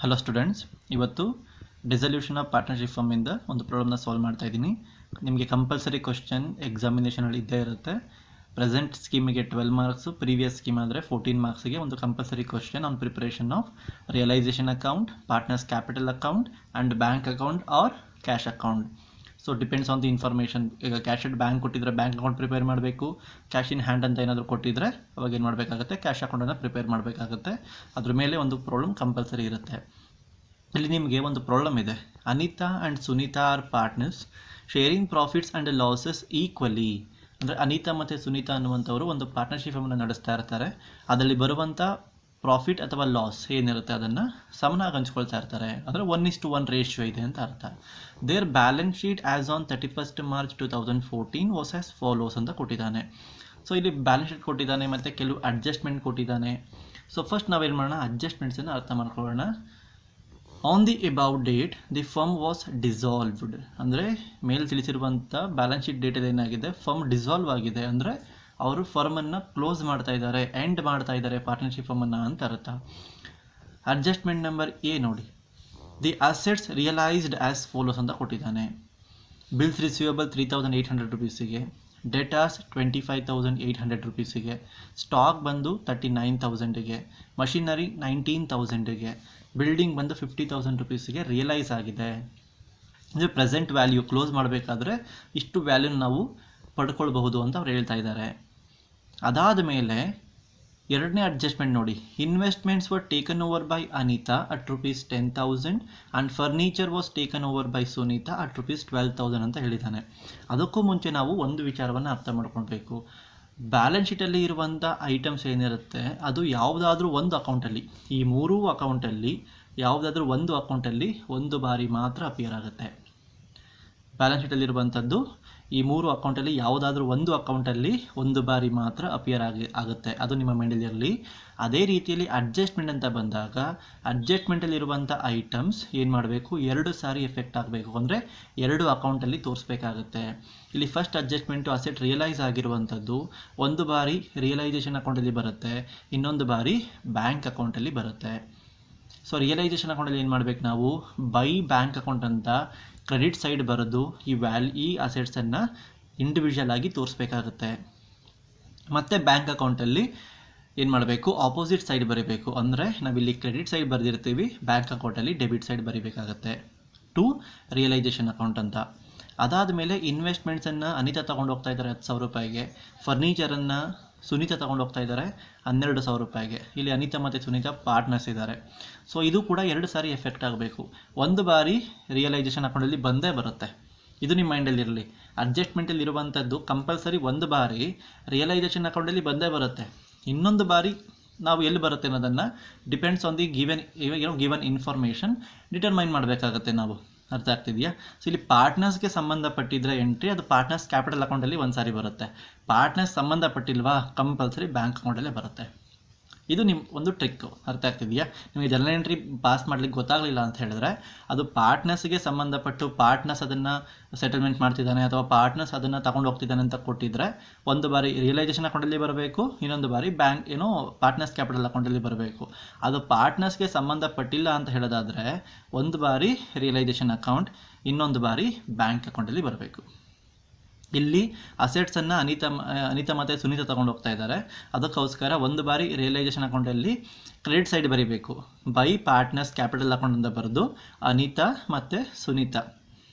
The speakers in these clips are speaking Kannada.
ಹಲೋ ಸ್ಟೂಡೆಂಟ್ಸ್, ಇವತ್ತು ಡಿಸಲ್ಯೂಷನ್ ಆಫ್ ಪಾರ್ಟ್ನರ್ಶಿಪ್ ಫರ್ಮಿಂದ ಒಂದು ಪ್ರಾಬ್ಲಮ್ನ ಸಾಲ್ವ್ ಮಾಡ್ತಾ ಇದ್ದೀನಿ. ನಿಮಗೆ ಕಂಪಲ್ಸರಿ ಕ್ವಶನ್ ಎಕ್ಸಾಮಿನೇಷನಲ್ಲಿ ಇದ್ದೇ ಇರುತ್ತೆ. ಪ್ರೆಸೆಂಟ್ ಸ್ಕೀಮಿಗೆ 12 ಮಾರ್ಕ್ಸು, ಪ್ರೀವಿಯಸ್ ಸ್ಕೀಮ್ ಆದರೆ 14 ಮಾರ್ಕ್ಸಿಗೆ ಒಂದು compulsory question on preparation of realisation account, partners capital account and bank account or cash account. So depends on the information. ಈಗ ಕ್ಯಾಶ್ ಅಟ್ ಬ್ಯಾಂಕ್ ಕೊಟ್ಟಿದ್ರೆ ಬ್ಯಾಂಕ್ ಅಕೌಂಟ್ ಪ್ರಿಪೇರ್ ಮಾಡಬೇಕು. ಕ್ಯಾಶ್ ಇನ್ ಹ್ಯಾಂಡ್ ಅಂತ ಏನಾದರೂ ಕೊಟ್ಟಿದ್ರೆ ಅವಾಗ ಏನು ಮಾಡಬೇಕಾಗುತ್ತೆ, ಕ್ಯಾಶ್ ಅಕೌಂಟನ್ನು ಪ್ರಿಪೇರ್ ಮಾಡಬೇಕಾಗುತ್ತೆ. ಅದ್ರ ಮೇಲೆ ಒಂದು ಪ್ರಾಬ್ಲಮ್ ಕಂಪಲ್ಸರಿ ಇರುತ್ತೆ. ಇಲ್ಲಿ ನಿಮಗೆ ಒಂದು ಪ್ರಾಬ್ಲಮ್ ಇದೆ. Anita and Sunita are partners sharing profits and losses equally. ಅಂದರೆ ಅನಿತಾ ಮತ್ತು ಸುನೀತಾ ಅನ್ನುವಂಥವರು ಒಂದು ಪಾರ್ಟ್ನರ್ಶಿಪನ್ನು ನಡೆಸ್ತಾ ಇರ್ತಾರೆ. ಅದರಲ್ಲಿ ಬರುವಂಥ ಪ್ರಾಫಿಟ್ ಅಥವಾ ಲಾಸ್ ಏನಿರುತ್ತೆ ಅದನ್ನು ಸಮನಾಗಿ ಹಂಚ್ಕೊಳ್ತಾ ಇರ್ತಾರೆ. ಅಂದರೆ 1:1 ರೇಷಿಯೋ ಇದೆ ಅಂತ ಅರ್ಥ. Their balance sheet as on 31st March 2014 was as follows ಅಂತ ಕೊಟ್ಟಿದ್ದಾನೆ. ಸೊ ಇಲ್ಲಿ ಬ್ಯಾಲೆನ್ಸ್ ಶೀಟ್ ಕೊಟ್ಟಿದ್ದಾನೆ ಮತ್ತು ಕೆಲವು ಅಡ್ಜಸ್ಟ್ಮೆಂಟ್ ಕೊಟ್ಟಿದ್ದಾನೆ. ಸೊ ಫಸ್ಟ್ ನಾವೇನು ಮಾಡೋಣ, ಅಡ್ಜಸ್ಟ್ಮೆಂಟ್ಸನ್ನು ಅರ್ಥ ಮಾಡ್ಕೊಳ್ಳೋಣ. On the above date the firm was dissolved. ಅಂದರೆ ಮೇಲೆ ತಿಳಿಸಿರುವಂಥ ಬ್ಯಾಲೆನ್ಸ್ ಶೀಟ್ ಡೇಟಲ್ಲಿ ಏನಾಗಿದೆ, ಫರ್ಮ್ ಡಿಸಾಲ್ವ್ ಆಗಿದೆ. ಅಂದರೆ ಅವರು ಫರ್ಮನ್ನು ಕ್ಲೋಸ್ ಮಾಡ್ತಾ ಇದ್ದಾರೆ, ಎಂಡ್ ಮಾಡ್ತಾ ಇದ್ದಾರೆ ಪಾರ್ಟ್ನರ್ಶಿಪ್ ಫರ್ಮನ್ನು ಅಂತ ಅರ್ಥ. ಅಡ್ಜಸ್ಟ್ಮೆಂಟ್ ನಂಬರ್ ಎ ನೋಡಿ, the assets realised as follows ಅಂತ ಕೊಟ್ಟಿದ್ದಾನೆ. ಬಿಲ್ಸ್ ರಿಸೀವಬಲ್ 3,800 ರೂಪೀಸಿಗೆ, ಡೆಟಾಸ್ 25,800 ರೂಪೀಸಿಗೆ, ಸ್ಟಾಕ್ ಬಂದು 39,000ಗೆ, ಮಷಿನರಿ 19,000ಗೆ, ಬಿಲ್ಡಿಂಗ್ ಬಂದು 50,000 ರೂಪೀಸಿಗೆ ರಿಯಲೈಸ್ ಆಗಿದೆ. ಅಂದರೆ ಪ್ರೆಸೆಂಟ್ ವ್ಯಾಲ್ಯೂ ಕ್ಲೋಸ್ ಮಾಡಬೇಕಾದ್ರೆ ಇಷ್ಟು ವ್ಯಾಲ್ಯೂನ ನಾವು ಪಡ್ಕೊಳ್ಬಹುದು ಅಂತ ಅವ್ರು ಹೇಳ್ತಾ ಇದ್ದಾರೆ. ಅದಾದ ಮೇಲೆ ಎರಡನೇ ಅಡ್ಜಸ್ಟ್ಮೆಂಟ್ ನೋಡಿ, investments var taken over by Anita at ₹10,000 and furniture was taken over by Sunita at ₹12,000 ಅಂತ ಹೇಳಿದ್ದಾನೆ. ಅದಕ್ಕೂ ಮುಂಚೆ ನಾವು ಒಂದು ವಿಚಾರವನ್ನು ಅರ್ಥ ಮಾಡ್ಕೊಳ್ಬೇಕು. ಬ್ಯಾಲೆನ್ಸ್ ಶೀಟಲ್ಲಿ ಇರುವಂಥ ಐಟಮ್ಸ್ ಏನಿರುತ್ತೆ ಅದು ಯಾವುದಾದ್ರೂ ಒಂದು ಅಕೌಂಟಲ್ಲಿ, ಈ ಮೂರೂ ಅಕೌಂಟಲ್ಲಿ ಯಾವುದಾದ್ರೂ ಒಂದು ಅಕೌಂಟಲ್ಲಿ ಒಂದು ಬಾರಿ ಮಾತ್ರ ಅಪಿಯರ್ ಆಗುತ್ತೆ. ಬ್ಯಾಲೆನ್ಸ್ ಶೀಟಲ್ಲಿರುವಂಥದ್ದು ಈ ಮೂರು ಅಕೌಂಟಲ್ಲಿ ಯಾವುದಾದ್ರೂ ಒಂದು ಅಕೌಂಟಲ್ಲಿ ಒಂದು ಬಾರಿ ಮಾತ್ರ ಅಪಿಯರ್ ಆಗುತ್ತೆ. ಅದು ನಿಮ್ಮ ಮೈಂಡಲ್ಲಿರಲಿ. ಅದೇ ರೀತಿಯಲ್ಲಿ ಅಡ್ಜಸ್ಟ್ಮೆಂಟ್ ಅಂತ ಬಂದಾಗ ಅಡ್ಜಸ್ಟ್ಮೆಂಟಲ್ಲಿರುವಂಥ ಐಟಮ್ಸ್ ಏನು ಮಾಡಬೇಕು, 2 ಸಾರಿ ಎಫೆಕ್ಟ್ ಆಗಬೇಕು. ಅಂದರೆ 2 ಅಕೌಂಟಲ್ಲಿ ತೋರಿಸ್ಬೇಕಾಗುತ್ತೆ. ಇಲ್ಲಿ ಫಸ್ಟ್ ಅಡ್ಜಸ್ಟ್ಮೆಂಟು ಅಸೆಟ್ ರಿಯಲೈಸ್ ಆಗಿರುವಂಥದ್ದು ಒಂದು ಬಾರಿ ರಿಯಲೈಸೇಷನ್ ಅಕೌಂಟಲ್ಲಿ ಬರುತ್ತೆ, ಇನ್ನೊಂದು ಬಾರಿ ಬ್ಯಾಂಕ್ ಅಕೌಂಟಲ್ಲಿ ಬರುತ್ತೆ. ಸೊ ರಿಯಲೈಸೇಷನ್ ಅಕೌಂಟಲ್ಲಿ ಏನು ಮಾಡಬೇಕು ನಾವು, ಬೈ ಬ್ಯಾಂಕ್ ಅಕೌಂಟ್ ಅಂತ ಕ್ರೆಡಿಟ್ ಸೈಡ್ ಬರೋದು ಈ ಅಸೆಟ್ಸನ್ನು ಇಂಡಿವಿಜುವಲ್ ಆಗಿ ತೋರಿಸ್ಬೇಕಾಗುತ್ತೆ. ಮತ್ತು ಬ್ಯಾಂಕ್ ಅಕೌಂಟಲ್ಲಿ ಏನು ಮಾಡಬೇಕು, ಆಪೋಸಿಟ್ ಸೈಡ್ ಬರೀಬೇಕು. ಅಂದರೆ ನಾವಿಲ್ಲಿ ಕ್ರೆಡಿಟ್ ಸೈಡ್ ಬರೆದಿರ್ತೀವಿ, ಬ್ಯಾಂಕ್ ಅಕೌಂಟಲ್ಲಿ ಡೆಬಿಟ್ ಸೈಡ್ ಬರೀಬೇಕಾಗತ್ತೆ ಟು ರಿಯಲೈಸೇಷನ್ ಅಕೌಂಟ್ ಅಂತ. ಅದಾದ ಮೇಲೆ ಇನ್ವೆಸ್ಟ್ಮೆಂಟ್ಸನ್ನು ಅನಿತಾ ತೊಗೊಂಡು ಹೋಗ್ತಾ ಇದ್ದಾರೆ 10,000 ರೂಪಾಯಿಗೆ, ಫರ್ನಿಚರನ್ನು ಸುನೀತಾ ತೊಗೊಂಡು ಹೋಗ್ತಾ ಇದ್ದಾರೆ 12,000 ರೂಪಾಯಿಗೆ. ಇಲ್ಲಿ ಅನಿತಾ ಮತ್ತು ಸುನೀತಾ ಪಾರ್ಟ್ನರ್ಸ್ ಇದ್ದಾರೆ. ಸೊ ಇದು ಕೂಡ 2 ಸಾರಿ ಎಫೆಕ್ಟ್ ಆಗಬೇಕು. ಒಂದು ಬಾರಿ ರಿಯಲೈಸೇಷನ್ ಅಕೌಂಟಲ್ಲಿ ಬಂದೇ ಬರುತ್ತೆ. ಇದು ನಿಮ್ಮ ಮೈಂಡಲ್ಲಿರಲಿ. ಅಡ್ಜಸ್ಟ್ಮೆಂಟಲ್ಲಿ ಇರುವಂಥದ್ದು ಕಂಪಲ್ಸರಿ ಒಂದು ಬಾರಿ ರಿಯಲೈಸೇಷನ್ ಅಕೌಂಟಲ್ಲಿ ಬಂದೇ ಬರುತ್ತೆ. ಇನ್ನೊಂದು ಬಾರಿ ನಾವು ಎಲ್ಲಿ ಬರುತ್ತೆ ಅನ್ನೋದನ್ನು depends on the given information determine ಮಾಡಬೇಕಾಗತ್ತೆ ನಾವು. ಅರ್ಥ ಆಗ್ತಿದೆಯಾ? ಸೊ ಇಲ್ಲಿ ಪಾರ್ಟ್ನರ್ಸ್ಗೆ ಸಂಬಂಧಪಟ್ಟಿದ್ರೆ ಎಂಟ್ರಿ ಅದು ಪಾರ್ಟ್ನರ್ಸ್ ಕ್ಯಾಪಿಟಲ್ ಅಕೌಂಟಲ್ಲಿ ಒಂದು ಸಾರಿ ಬರುತ್ತೆ. ಪಾರ್ಟ್ನರ್ಸ್ ಸಂಬಂಧಪಟ್ಟಿಲ್ವಾ, ಕಂಪಲ್ಸರಿ ಬ್ಯಾಂಕ್ ಅಕೌಂಟಲ್ಲೇ ಬರುತ್ತೆ. ಇದು ನಿಮ್ಮ ಒಂದು ಟ್ರಿಕ್ಕು. ಅರ್ಥ ಆಗ್ತಿದೆಯಾ? ನಿಮಗೆ ಜರ್ನಲ್ ಎಂಟ್ರಿ ಪಾಸ್ ಮಾಡಲಿಕ್ಕೆ ಗೊತ್ತಾಗಲಿಲ್ಲ ಅಂತ ಹೇಳಿದ್ರೆ ಅದು ಪಾರ್ಟ್ನರ್ಸ್ಗೆ ಸಂಬಂಧಪಟ್ಟು ಪಾರ್ಟ್ನರ್ಸ್ ಅದನ್ನು ಸೆಟಲ್ಮೆಂಟ್ ಮಾಡ್ತಿದ್ದಾನೆ ಅಥವಾ ಪಾರ್ಟ್ನರ್ಸ್ ಅದನ್ನು ತಗೊಂಡು ಹೋಗ್ತಿದ್ದಾನೆ ಅಂತ ಕೊಟ್ಟಿದ್ರೆ ಒಂದು ಬಾರಿ ರಿಯಲೈಸೇಷನ್ ಅಕೌಂಟಲ್ಲಿ ಬರಬೇಕು, ಇನ್ನೊಂದು ಬಾರಿ ಪಾರ್ಟ್ನರ್ಸ್ ಕ್ಯಾಪಿಟಲ್ ಅಕೌಂಟಲ್ಲಿ ಬರಬೇಕು. ಅದು ಪಾರ್ಟ್ನರ್ಸ್ಗೆ ಸಂಬಂಧಪಟ್ಟಿಲ್ಲ ಅಂತ ಹೇಳೋದಾದರೆ ಒಂದು ಬಾರಿ ರಿಯಲೈಸೇಷನ್ ಅಕೌಂಟ್, ಇನ್ನೊಂದು ಬಾರಿ ಬ್ಯಾಂಕ್ ಅಕೌಂಟಲ್ಲಿ ಬರಬೇಕು. ಇಲ್ಲಿ ಅಸೆಟ್ಸನ್ನು ಅನಿತಾ ಮತ್ತು ಸುನೀತಾ ತೊಗೊಂಡು ಹೋಗ್ತಾ ಇದ್ದಾರೆ. ಅದಕ್ಕೋಸ್ಕರ ಒಂದು ಬಾರಿ ರಿಯಲೈಸೇಷನ್ ಅಕೌಂಟಲ್ಲಿ ಕ್ರೆಡಿಟ್ ಸೈಡ್ ಬರೀಬೇಕು, ಬೈ ಪಾರ್ಟ್ನರ್ಸ್ ಕ್ಯಾಪಿಟಲ್ ಅಕೌಂಟ್ ಅಂತ ಬರೆದು ಅನಿತಾ ಮತ್ತು ಸುನೀತಾ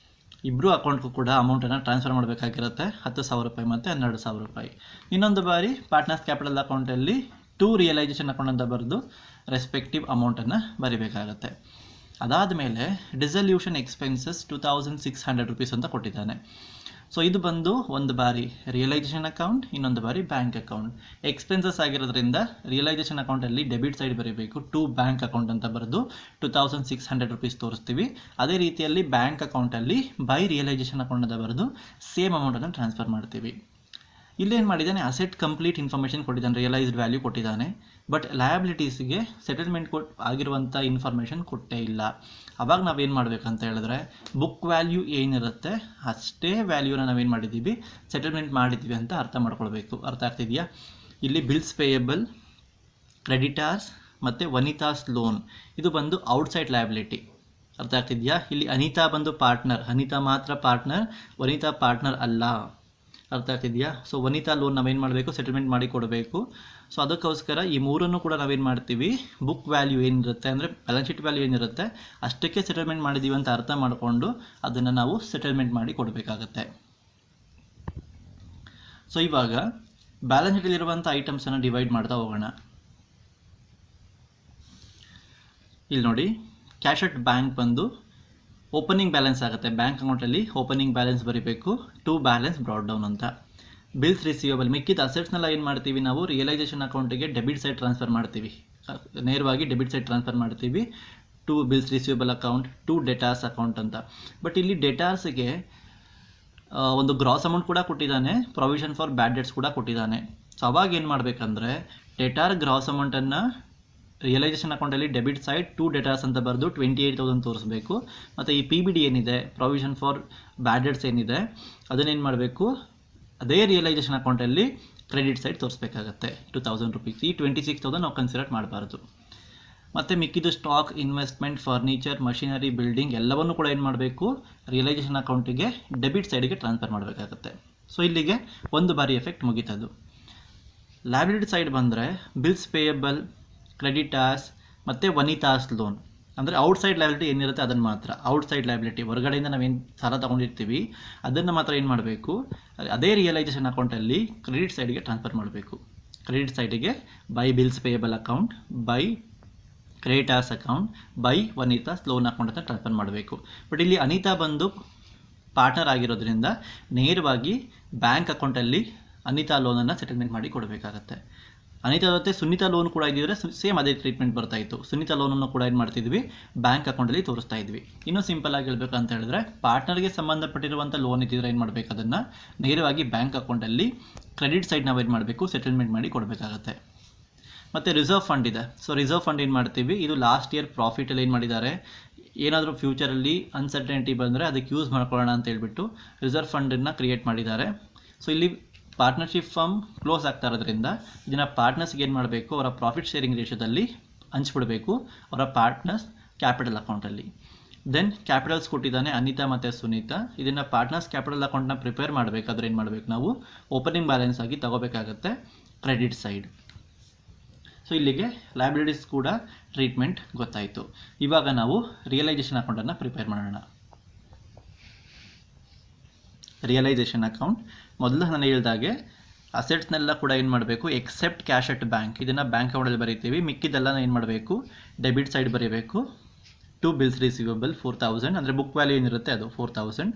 ಇಬ್ಬರು ಅಕೌಂಟ್ಗೂ ಕೂಡ ಅಮೌಂಟನ್ನು ಟ್ರಾನ್ಸ್ಫರ್ ಮಾಡಬೇಕಾಗಿರುತ್ತೆ, 10,000 ರೂಪಾಯಿ ಮತ್ತು 12,000 ರೂಪಾಯಿ. ಇನ್ನೊಂದು ಬಾರಿ ಪಾರ್ಟ್ನರ್ಸ್ ಕ್ಯಾಪಿಟಲ್ ಅಕೌಂಟಲ್ಲಿ ಟು ರಿಯಲೈಸೇಷನ್ ಅಕೌಂಟ್ ಅಂತ ಬರೆದು ರೆಸ್ಪೆಕ್ಟಿವ್ ಅಮೌಂಟನ್ನು ಬರೀಬೇಕಾಗತ್ತೆ. ಅದಾದ ಮೇಲೆ ಡಿಸಲ್ಯೂಷನ್ ಎಕ್ಸ್ಪೆನ್ಸಸ್ 2,600 ರೂಪೀಸ್ ಅಂತ ಕೊಟ್ಟಿದ್ದಾನೆ. ಸೊ ಇದು ಬಂದು ಒಂದು ಬಾರಿ ರಿಯಲೈಸೇಷನ್ ಅಕೌಂಟ್, ಇನ್ನೊಂದು ಬಾರಿ ಬ್ಯಾಂಕ್ ಅಕೌಂಟ್. ಎಕ್ಸ್ಪೆನ್ಸಸ್ ಆಗಿರೋದ್ರಿಂದ ರಿಯಲೈಸೇಷನ್ ಅಕೌಂಟಲ್ಲಿ ಡೆಬಿಟ್ ಸೈಡ್ ಬರೀಬೇಕು, ಟು ಬ್ಯಾಂಕ್ ಅಕೌಂಟ್ ಅಂತ ಬರೆದು 2,600 ರೂಪೀಸ್ ತೋರಿಸ್ತೀವಿ. ಅದೇ ರೀತಿಯಲ್ಲಿ ಬ್ಯಾಂಕ್ ಅಕೌಂಟಲ್ಲಿ ಬೈ ರಿಯಲೈಸೇಷನ್ ಅಕೌಂಟ್ ಅಂತ ಬರೆದು ಸೇಮ್ ಅಮೌಂಟನ್ನು ಟ್ರಾನ್ಸ್ಫರ್ ಮಾಡ್ತೀವಿ. ಇಲ್ಲೇನು ಮಾಡಿದ್ದಾನೆ, ಅಸೆಟ್ ಕಂಪ್ಲೀಟ್ ಇನ್ಫಾರ್ಮೇಷನ್ ಕೊಟ್ಟಿದ್ದಾನೆ, ರಿಯಲೈಸ್ಡ್ ವ್ಯಾಲ್ಯೂ ಕೊಟ್ಟಿದ್ದಾನೆ. ಬಟ್ ಲಯಬಿಲಿಟೀಸ್ಗೆ ಸೆಟಲ್ಮೆಂಟ್ ಆಗಿರುವಂಥ ಇನ್ಫಾರ್ಮೇಷನ್ ಕೊಟ್ಟೇ ಇಲ್ಲ. ಅವಾಗ ನಾವೇನು ಮಾಡಬೇಕಂತ ಹೇಳಿದ್ರೆ ಬುಕ್ ವ್ಯಾಲ್ಯೂ ಏನಿರುತ್ತೆ ಅಷ್ಟೇ ವ್ಯಾಲ್ಯೂನ ನಾವೇನು ಮಾಡಿದ್ದೀವಿ, ಸೆಟಲ್ಮೆಂಟ್ ಮಾಡಿದ್ದೀವಿ ಅಂತ ಅರ್ಥ ಮಾಡ್ಕೊಳ್ಬೇಕು. ಅರ್ಥ ಆಗ್ತಿದೆಯಾ? ಇಲ್ಲಿ ಬಿಲ್ಸ್ ಪೇಯಬಲ್, ಕ್ರೆಡಿಟಾರ್ಸ್ ಮತ್ತು ವನಿತಾಸ್ ಲೋನ್ ಇದು ಬಂದು ಔಟ್ಸೈಡ್ ಲಯಬಿಲಿಟಿ. ಅರ್ಥ ಆಗ್ತಿದೆಯಾ? ಇಲ್ಲಿ ಅನಿತಾ ಬಂದು ಪಾರ್ಟ್ನರ್, ಅನಿತಾ ಮಾತ್ರ ಪಾರ್ಟ್ನರ್, ವನಿತಾ ಪಾರ್ಟ್ನರ್ ಅಲ್ಲ. ಅರ್ಥ ಆಗ್ತಿದೆಯಾ? ಸೊ ವನಿತಾ ಲೋನ್ ನಾವೇನು ಮಾಡಬೇಕು, ಸೆಟಲ್ಮೆಂಟ್ ಮಾಡಿ ಕೊಡಬೇಕು. ಸೊ ಅದಕ್ಕೋಸ್ಕರ ಈ ಮೂರನ್ನು ಕೂಡ ನಾವೇನು ಮಾಡ್ತೀವಿ, ಬುಕ್ ವ್ಯಾಲ್ಯೂ ಏನಿರುತ್ತೆ ಅಂದರೆ ಬ್ಯಾಲೆನ್ಸ್ ಶೀಟ್ ವ್ಯಾಲ್ಯೂ ಏನಿರುತ್ತೆ ಅಷ್ಟಕ್ಕೆ ಸೆಟಲ್ಮೆಂಟ್ ಮಾಡಿದ್ದೀವಿ ಅಂತ ಅರ್ಥ ಮಾಡಿಕೊಂಡು ಅದನ್ನು ನಾವು ಸೆಟಲ್ಮೆಂಟ್ ಮಾಡಿ ಕೊಡಬೇಕಾಗತ್ತೆ. ಸೊ ಇವಾಗ ಬ್ಯಾಲೆನ್ಸ್ ಶೀಟಲ್ಲಿರುವಂಥ ಐಟಮ್ಸನ್ನು ಡಿವೈಡ್ ಮಾಡ್ತಾ ಹೋಗೋಣ. ಇಲ್ಲಿ ನೋಡಿ, ಕ್ಯಾಶ್ ಅಟ್ ಬ್ಯಾಂಕ್ ಬಂದು ಓಪನಿಂಗ್ ಬ್ಯಾಲೆನ್ಸ್ ಆಗುತ್ತೆ. ಬ್ಯಾಂಕ್ ಅಕೌಂಟಲ್ಲಿ ಓಪನಿಂಗ್ ಬ್ಯಾಲೆನ್ಸ್ ಬರೀಬೇಕು, ಟು ಬ್ಯಾಲೆನ್ಸ್ ಬ್ರಾಡ್ ಡೌನ್ ಅಂತ. ಬಿಲ್ಸ್ ರಿಸೀವಬಲ್ ಮಿಕ್ಕಿದ ಅಸೆಟ್ಸ್ನೆಲ್ಲ ಏನು ಮಾಡ್ತೀವಿ ನಾವು, ರಿಯಲೈಸೇಷನ್ ಅಕೌಂಟಿಗೆ ಡೆಬಿಟ್ ಸೈಡ್ ಟ್ರಾನ್ಸ್ಫರ್ ಮಾಡ್ತೀವಿ, ನೇರವಾಗಿ ಡೆಬಿಟ್ ಸೈಡ್ ಟ್ರಾನ್ಸ್ಫರ್ ಮಾಡ್ತೀವಿ to bills receivable account, to debtors account ಅಂತ. ಬಟ್ ಇಲ್ಲಿ ಡೆಟಾರ್ಸ್ಗೆ ಒಂದು ಗ್ರಾಸ್ ಅಮೌಂಟ್ ಕೂಡ ಕೊಟ್ಟಿದ್ದಾನೆ, ಪ್ರೊವಿಷನ್ ಫಾರ್ ಬ್ಯಾಡ್ ಡೆಟ್ಸ್ ಕೂಡ ಕೊಟ್ಟಿದ್ದಾನೆ. ಸೊ ಅವಾಗ ಏನು ಮಾಡಬೇಕಂದ್ರೆ ಡೆಟಾರ್ ಗ್ರಾಸ್ ಅಮೌಂಟನ್ನು ರಿಯಲೈಸೇಷನ್ ಅಕೌಂಟಲ್ಲಿ ಡೆಬಿಟ್ ಸೈಡ್ ಟು ಡೆಟಾರ್ಸ್ ಅಂತ ಬರೆದು 28,000 ತೋರಿಸ್ಬೇಕು. ಮತ್ತು ಈ PBD ಏನಿದೆ, ಪ್ರೊವಿಷನ್ ಫಾರ್ ಬ್ಯಾಡ್ ಡೆಟ್ಸ್ ಏನಿದೆ, ಅದನ್ನೇನು ಮಾಡಬೇಕು, ಅದೇ ರಿಯಲೈಸೇಷನ್ ಅಕೌಂಟಲ್ಲಿ ಕ್ರೆಡಿಟ್ ಸೈಡ್ ತೋರಿಸ್ಬೇಕಾಗತ್ತೆ 2,000 ರುಪೀಸ್. ಈ 26,000 ನಾವು ಕನ್ಸಿಡರ್ ಮಾಡಬಾರ್ದು. ಮತ್ತು ಮಿಕ್ಕಿದ್ದು stock, investment, furniture, machinery, building ಎಲ್ಲವನ್ನೂ ಕೂಡ ಏನು ಮಾಡಬೇಕು, ರಿಯಲೈಸೇಷನ್ ಅಕೌಂಟಿಗೆ ಡೆಬಿಟ್ ಸೈಡಿಗೆ ಟ್ರಾನ್ಸ್ಫರ್ ಮಾಡಬೇಕಾಗತ್ತೆ. ಸೊ ಇಲ್ಲಿಗೆ ಒಂದು ಬಾರಿ ಎಫೆಕ್ಟ್ ಮುಗೀತದು. ಲಯಬಿಲಿಟಿ ಸೈಡ್ ಬಂದರೆ ಬಿಲ್ಸ್ ಪೇಯಬಲ್, ಕ್ರೆಡಿಟಾರ್ಸ್ ಮತ್ತು ವನಿತಾಸ್ ಲೋನ್ ಅಂದರೆ ಔಟ್ಸೈಡ್ ಲಯಬಿಲಿಟಿ ಏನಿರುತ್ತೆ ಅದನ್ನು ಮಾತ್ರ. ಔಟ್ಸೈಡ್ ಲಯಬಿಲಿಟಿ ಹೊರಗಡೆಯಿಂದ ನಾವೇನು ಸಾಲ ತೊಗೊಂಡಿರ್ತೀವಿ ಅದನ್ನು ಮಾತ್ರ ಏನು ಮಾಡಬೇಕು, ಅದೇ ರಿಯಲೈಸೇಷನ್ ಅಕೌಂಟಲ್ಲಿ ಕ್ರೆಡಿಟ್ ಸೈಡಿಗೆ ಟ್ರಾನ್ಸ್ಫರ್ ಮಾಡಬೇಕು. ಕ್ರೆಡಿಟ್ ಸೈಡಿಗೆ by bills payable account, by creditors account, by Vanita's loan account ಅಂತ ಟ್ರಾನ್ಸ್ಫರ್ ಮಾಡಬೇಕು. ಬಟ್ ಇಲ್ಲಿ ಅನಿತಾ ಬಂದು ಪಾರ್ಟ್ನರ್ ಆಗಿರೋದ್ರಿಂದ ನೇರವಾಗಿ ಬ್ಯಾಂಕ್ ಅಕೌಂಟಲ್ಲಿ ಅನಿತಾ ಲೋನನ್ನು ಸೆಟಲ್ಮೆಂಟ್ ಮಾಡಿ ಕೊಡಬೇಕಾಗತ್ತೆ. ಅನಿತಾ ಜೊತೆ ಸುನೀತಾ ಲೋನ್ ಕೂಡ ಇದ್ದಿದ್ರೆ ಸೇಮ್ ಅದೇ ಟ್ರೀಟ್ಮೆಂಟ್ ಬರ್ತಾ ಇತ್ತು. ಸುನೀತಾ ಲೋನನ್ನು ಕೂಡ ಏನು ಮಾಡ್ತಿದ್ವಿ, ಬ್ಯಾಂಕ್ ಅಕೌಂಟಲ್ಲಿ ತೋರಿಸ್ತಾ ಇದ್ವಿ. ಇನ್ನೂ ಸಿಂಪಲ್ ಆಗಿ ಹೇಳ್ಬೇಕು ಅಂತ ಹೇಳಿದ್ರೆ, ಪಾರ್ಟ್ನರ್ಗೆ ಸಂಬಂಧಪಟ್ಟಿರುವಂಥ ಲೋನ್ ಇದ್ದಿದ್ರೆ ಏನು ಮಾಡಬೇಕು, ಅದನ್ನು ನೇರವಾಗಿ ಬ್ಯಾಂಕ್ ಅಕೌಂಟಲ್ಲಿ ಕ್ರೆಡಿಟ್ ಸೈಡ್ ನಾವು ಏನು ಮಾಡಬೇಕು, ಸೆಟಲ್ಮೆಂಟ್ ಮಾಡಿ ಕೊಡಬೇಕಾಗತ್ತೆ. ಮತ್ತು ರಿಸರ್ವ್ ಫಂಡ್ ಇದೆ. ಸೊ ರಿಸರ್ವ್ ಫಂಡ್ ಏನು ಮಾಡ್ತೀವಿ, ಇದು ಲಾಸ್ಟ್ ಇಯರ್ ಪ್ರಾಫಿಟಲ್ಲಿ ಏನು ಮಾಡಿದ್ದಾರೆ, ಏನಾದರೂ ಫ್ಯೂಚರಲ್ಲಿ ಅನ್ಸರ್ಟನಿಟಿ ಬಂದರೆ ಅದಕ್ಕೆ ಯೂಸ್ ಮಾಡ್ಕೊಳ್ಳೋಣ ಅಂತ ಹೇಳ್ಬಿಟ್ಟು ರಿಸರ್ವ್ ಫಂಡನ್ನು ಕ್ರಿಯೇಟ್ ಮಾಡಿದ್ದಾರೆ. ಸೊ ಇಲ್ಲಿ ಪಾರ್ಟ್ನರ್ಶಿಪ್ ಫರ್ಮ್ ಕ್ಲೋಸ್ ಆಗ್ತಾ ಇರೋದ್ರಿಂದ ಇದನ್ನು ಪಾರ್ಟ್ನರ್ಸ್ಗೆ ಏನು ಮಾಡಬೇಕು, ಅವರ ಪ್ರಾಫಿಟ್ ಶೇರಿಂಗ್ ರೇಷದಲ್ಲಿ ಹಂಚ್ಬಿಡಬೇಕು ಅವರ ಪಾರ್ಟ್ನರ್ಸ್ ಕ್ಯಾಪಿಟಲ್ ಅಕೌಂಟಲ್ಲಿ. ದೆನ್ ಕ್ಯಾಪಿಟಲ್ಸ್ ಕೊಟ್ಟಿದ್ದಾನೆ ಅನಿತಾ ಮತ್ತು ಸುನೀತಾ. ಇದನ್ನು ಪಾರ್ಟ್ನರ್ಸ್ ಕ್ಯಾಪಿಟಲ್ ಅಕೌಂಟ್ನ ಪ್ರಿಪೇರ್ ಮಾಡಬೇಕಾದ್ರೆ ಏನು ಮಾಡಬೇಕು, ನಾವು ಓಪನಿಂಗ್ ಬ್ಯಾಲೆನ್ಸ್ ಆಗಿ ತಗೋಬೇಕಾಗತ್ತೆ ಕ್ರೆಡಿಟ್ ಸೈಡ್. ಸೊ ಇಲ್ಲಿಗೆ ಲಯಬಿಲಿಟೀಸ್ ಕೂಡ ಟ್ರೀಟ್ಮೆಂಟ್ ಗೊತ್ತಾಯಿತು. ಇವಾಗ ನಾವು ರಿಯಲೈಸೇಷನ್ ಅಕೌಂಟನ್ನು ಪ್ರಿಪೇರ್ ಮಾಡೋಣ. ರಿಯಲೈಸೇಷನ್ ಅಕೌಂಟ್ ಮೊದಲು ನಾನು ಹೇಳಿದಾಗೆ ಅಸೆಟ್ಸ್ನೆಲ್ಲ ಕೂಡ ಏನು ಮಾಡಬೇಕು, ಎಕ್ಸೆಪ್ಟ್ ಕ್ಯಾಶ್ ಅಟ್ ಬ್ಯಾಂಕ್, ಇದನ್ನು ಬ್ಯಾಂಕ್ ಅಕೌಂಟಲ್ಲಿ ಬರೀತೀವಿ. ಮಿಕ್ಕಿದೆಲ್ಲ ಏನು ಮಾಡಬೇಕು, ಡೆಬಿಟ್ ಸೈಡ್ ಬರೀಬೇಕು. ಟು ಬಿಲ್ಸ್ ರಿಸೀವಬಲ್ 4,000 ಅಂದರೆ ಬುಕ್ ವ್ಯಾಲ್ಯೂ ಏನಿರುತ್ತೆ ಅದು 4,000.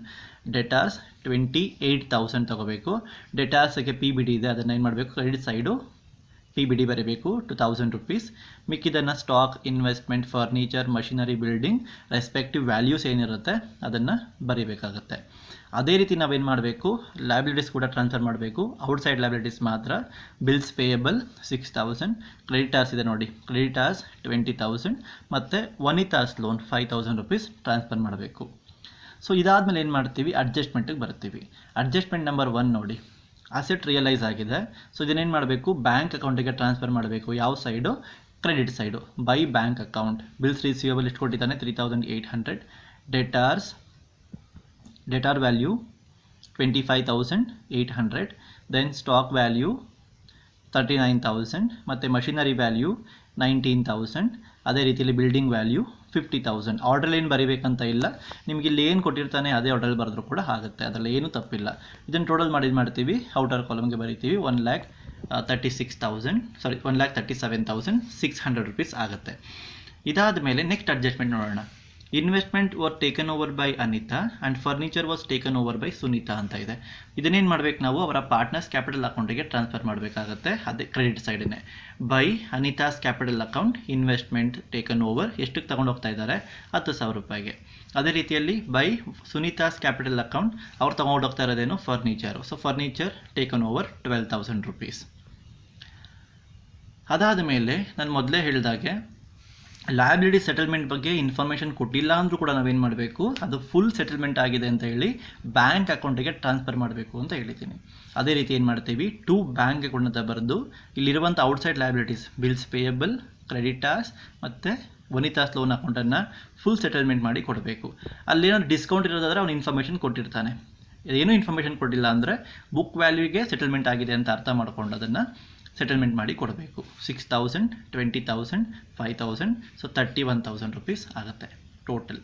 ಡೆಟಾರ್ಸ್ 28,000 ತಗೋಬೇಕು. ಡೆಟಾರ್ಸ್ಗೆ PBD ಇದೆ, ಅದನ್ನು ಏನು ಮಾಡಬೇಕು, ಕ್ರೆಡಿಟ್ ಸೈಡು PBD ಬರೀಬೇಕು 2,000 ರುಪೀಸ್. ಮಿಕ್ಕಿದನ್ನು stock, investment, furniture, machinery, building respective values ಏನಿರುತ್ತೆ ಅದನ್ನು ಬರೀಬೇಕಾಗತ್ತೆ. ಅದೇ ರೀತಿ ನಾವೇನು ಮಾಡಬೇಕು, ಲಯಬಿಲಿಟೀಸ್ ಕೂಡ ಟ್ರಾನ್ಸ್ಫರ್ ಮಾಡಬೇಕು. ಔಟ್ಸೈಡ್ ಲಯಬಿಲಿಟೀಸ್ ಮಾತ್ರ ಬಿಲ್ಸ್ ಪೇಯಬಲ್ 6,000, ಕ್ರೆಡಿಟಾರ್ಸ್ ಇದೆ ನೋಡಿ, ಕ್ರೆಡಿಟಾರ್ಸ್ 20,000 ಮತ್ತು ವನಿತಾಸ್ ಲೋನ್ 5,000 ರುಪೀಸ್ ಟ್ರಾನ್ಸ್ಫರ್ ಮಾಡಬೇಕು. ಸೊ ಇದಾದಮೇಲೆ ಏನು ಮಾಡ್ತೀವಿ, ಅಡ್ಜಸ್ಟ್ಮೆಂಟಿಗೆ ಬರ್ತೀವಿ. ಅಡ್ಜಸ್ಟ್ಮೆಂಟ್ ನಂಬರ್ 1 ನೋಡಿ, ಅಸೆಟ್ ರಿಯಲೈಸ್ ಆಗಿದೆ. ಸೊ ಇದನ್ನೇನು ಮಾಡಬೇಕು, ಬ್ಯಾಂಕ್ ಅಕೌಂಟಿಗೆ ಟ್ರಾನ್ಸ್ಫರ್ ಮಾಡಬೇಕು. ಯಾವ side, credit side, by bank account. Bills receivable ಎಷ್ಟು ಕೊಟ್ಟಿದ್ದಾನೆ, 3,800. Debtor value 25,800. Then stock value 39,000 ಮತ್ತು ಮಷಿನರಿ ವ್ಯಾಲ್ಯೂ 19,000. ಅದೇ ರೀತಿಯಲ್ಲಿ ಬಿಲ್ಡಿಂಗ್ ವ್ಯಾಲ್ಯೂ 50,000. ಆರ್ಡ್ರಲ್ಲಿ ಏನು ಬರೀಬೇಕಂತ ಇಲ್ಲ, ನಿಮಗೆ ಇಲ್ಲಿ ಏನು ಕೊಟ್ಟಿರ್ತಾನೆ ಅದೇ ಆರ್ಡ್ರಲ್ಲಿ ಬರೆದ್ರೂ ಕೂಡ ಆಗುತ್ತೆ, ಅದರಲ್ಲಿ ಏನೂ ತಪ್ಪಿಲ್ಲ. ಇದನ್ನು ಟೋಟಲ್ ಮಾಡ್ತೀವಿ, ಔಟರ್ ಕಾಲಮ್ಗೆ ಬರೀತೀವಿ. 1,37,600 ರುಪೀಸ್ ಆಗುತ್ತೆ. ಇದಾದ ಮೇಲೆ ನೆಕ್ಸ್ಟ್ ಅಡ್ಜಸ್ಟ್ಮೆಂಟ್ ನೋಡೋಣ. Investment var taken over by Anita and furniture was taken over by Sunita ಅಂತ ಇದೆ. ಇದನ್ನೇನು ಮಾಡಬೇಕು, ನಾವು ಅವರ ಪಾರ್ಟ್ನರ್ಸ್ ಕ್ಯಾಪಿಟಲ್ ಅಕೌಂಟಿಗೆ ಟ್ರಾನ್ಸ್ಫರ್ ಮಾಡಬೇಕಾಗತ್ತೆ, ಅದೇ ಕ್ರೆಡಿಟ್ ಸೈಡನ್ನೇ. By Anita's capital account, investment taken over ಎಷ್ಟಕ್ಕೆ ತಗೊಂಡು ಹೋಗ್ತಾ ಇದ್ದಾರೆ, 10,000 ರೂಪಾಯಿಗೆ. ಅದೇ ರೀತಿಯಲ್ಲಿ ಬೈ ಸುನೀತಾಸ್ ಕ್ಯಾಪಿಟಲ್ ಅಕೌಂಟ್, ಅವ್ರು ತಗೊಂಡು ಹೋಗ್ತಾ ಇರೋದೇನು, furniture. So furniture taken over 12,000 rupees. ಅದಾದ ಮೇಲೆ ನಾನು ಮೊದಲೇ ಹೇಳಿದಾಗೆ ಲಯಬಿಲಿಟಿ ಸೆಟಲ್ಮೆಂಟ್ ಬಗ್ಗೆ ಇನ್ಫಾರ್ಮೇಷನ್ ಕೊಟ್ಟಿಲ್ಲ ಅಂದರೂ ಕೂಡ ನಾವೇನು ಮಾಡಬೇಕು, ಅದು ಫುಲ್ ಸೆಟಲ್ಮೆಂಟ್ ಆಗಿದೆ ಅಂತ ಹೇಳಿ ಬ್ಯಾಂಕ್ ಅಕೌಂಟಿಗೆ ಟ್ರಾನ್ಸ್ಫರ್ ಮಾಡಬೇಕು ಅಂತ ಹೇಳಿದ್ದೀನಿ. ಅದೇ ರೀತಿ ಏನು ಮಾಡ್ತೀವಿ, ಟು ಬ್ಯಾಂಕ್ ಅಕೌಂಟ್ ಅಂತ ಬರೆದು ಇಲ್ಲಿರುವಂಥ outside liabilities, bills payable, creditors ಮತ್ತು ವನಿತಾಸ್ ಲೋನ್ ಅಕೌಂಟನ್ನು ಫುಲ್ ಸೆಟಲ್ಮೆಂಟ್ ಮಾಡಿ ಕೊಡಬೇಕು. ಅಲ್ಲೇನಾದ್ರು ಡಿಸ್ಕೌಂಟ್ ಇರೋದಾದರೆ ಅವ್ನು ಇನ್ಫಾರ್ಮೇಷನ್ ಕೊಟ್ಟಿರ್ತಾನೆ. ಏನೂ ಇನ್ಫಾರ್ಮೇಷನ್ ಕೊಟ್ಟಿಲ್ಲ ಅಂದರೆ ಬುಕ್ ವ್ಯಾಲ್ಯೂಗೆ ಸೆಟಲ್ಮೆಂಟ್ ಆಗಿದೆ ಅಂತ ಅರ್ಥ ಮಾಡ್ಕೊಂಡು ಅದನ್ನು ಸೆಟಲ್ಮೆಂಟ್ ಮಾಡಿ ಕೊಡಬೇಕು. 6,000, 20,000, 5,000, ಸೊ 31,000 ರುಪೀಸ್ ಆಗುತ್ತೆ ಟೋಟಲ್.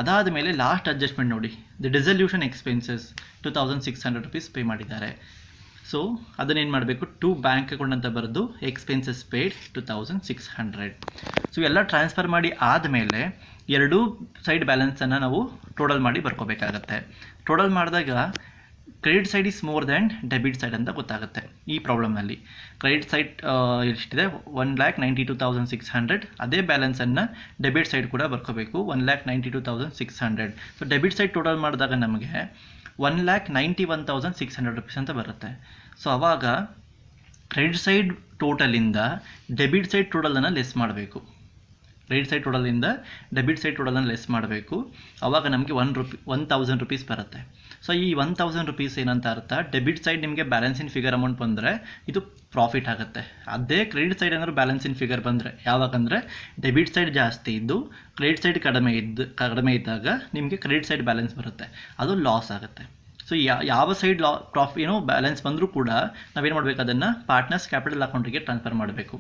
ಅದಾದ ಮೇಲೆ ಲಾಸ್ಟ್ ಅಡ್ಜಸ್ಟ್ಮೆಂಟ್ ನೋಡಿ, the dissolution expenses 2,600 rupees pay ಮಾಡಿದ್ದಾರೆ. ಸೊ ಅದನ್ನೇನು ಮಾಡಬೇಕು, ಟು ಬ್ಯಾಂಕ್ ಅಕೌಂಟ್ ಅಂತ ಬರೆದು ಎಕ್ಸ್ಪೆನ್ಸಸ್ ಪೇಡ್ 2,600. ಸೊ ಎಲ್ಲ ಟ್ರಾನ್ಸ್ಫರ್ ಮಾಡಿ ಆದಮೇಲೆ ಎರಡೂ ಸೈಡ್ ಬ್ಯಾಲೆನ್ಸನ್ನು ನಾವು ಟೋಟಲ್ ಮಾಡಿ ಬರ್ಕೋಬೇಕಾಗತ್ತೆ. ಟೋಟಲ್ ಮಾಡಿದಾಗ credit side is more than debit side ಅಂತ ಗೊತ್ತಾಗುತ್ತೆ. ಈ ಪ್ರಾಬ್ಲಮ್ನಲ್ಲಿ ಕ್ರೆಡಿಟ್ ಸೈಡ್ ಎಷ್ಟಿದೆ, 1,92,600. ಅದೇ ಬ್ಯಾಲೆನ್ಸನ್ನು ಡೆಬಿಟ್ ಸೈಡ್ ಕೂಡ ಬರ್ಕೋಬೇಕು, 1,92,600. ಸೊ ಡೆಬಿಟ್ ಸೈಡ್ ಟೋಟಲ್ ಮಾಡಿದಾಗ ನಮಗೆ 1,91,600 ರುಪೀಸ್ ಅಂತ ಬರುತ್ತೆ. ಸೊ ಆವಾಗ ಕ್ರೆಡಿಟ್ ಸೈಡ್ ಟೋಟಲಿಂದ ಡೆಬಿಟ್ ಸೈಡ್ ಟೋಟಲನ್ನು ಲೆಸ್ ಮಾಡಬೇಕು. ಕ್ರೆಡಿಟ್ ಸೈಡ್ ಟೋಟಲಿಂದ ಡೆಬಿಟ್ ಸೈಡ್ ಟೋಟಲನ್ನು ಲೆಸ್ ಮಾಡಬೇಕು. ಆವಾಗ ನಮಗೆ 1,000 ರುಪೀಸ್ ಬರುತ್ತೆ. ಸೊ ಈ 1,000 ರುಪೀಸ್ ಏನಂತ ಅರ್ಥ, ಡೆಬಿಟ್ ಸೈಡ್ ನಿಮಗೆ ಬ್ಯಾಲೆನ್ಸಿನ್ ಫಿಗರ್ ಅಮೌಂಟ್ ಬಂದರೆ ಇದು ಪ್ರಾಫಿಟ್ ಆಗುತ್ತೆ. ಅದೇ ಕ್ರೆಡಿಟ್ ಸೈಡ್ ಏನಾದ್ರು ಬ್ಯಾಲೆನ್ಸಿನ್ ಫಿಗರ್ ಬಂದರೆ, ಯಾವಾಗಂದರೆ ಡೆಬಿಟ್ ಸೈಡ್ ಜಾಸ್ತಿ ಇದ್ದು ಕ್ರೆಡಿಟ್ ಸೈಡ್ ಕಡಿಮೆ ಇದ್ದಾಗ ನಿಮಗೆ ಕ್ರೆಡಿಟ್ ಸೈಡ್ ಬ್ಯಾಲೆನ್ಸ್ ಬರುತ್ತೆ, ಅದು ಲಾಸ್ ಆಗುತ್ತೆ. ಸೊ ಯಾವ ಸೈಡ್ ಬ್ಯಾಲೆನ್ಸ್ ಬಂದರೂ ಕೂಡ ನಾವೇನು ಮಾಡಬೇಕು, ಅದನ್ನು ಪಾರ್ಟ್ನರ್ಸ್ ಕ್ಯಾಪಿಟಲ್ ಅಕೌಂಟಿಗೆ ಟ್ರಾನ್ಸ್ಫರ್ ಮಾಡಬೇಕು.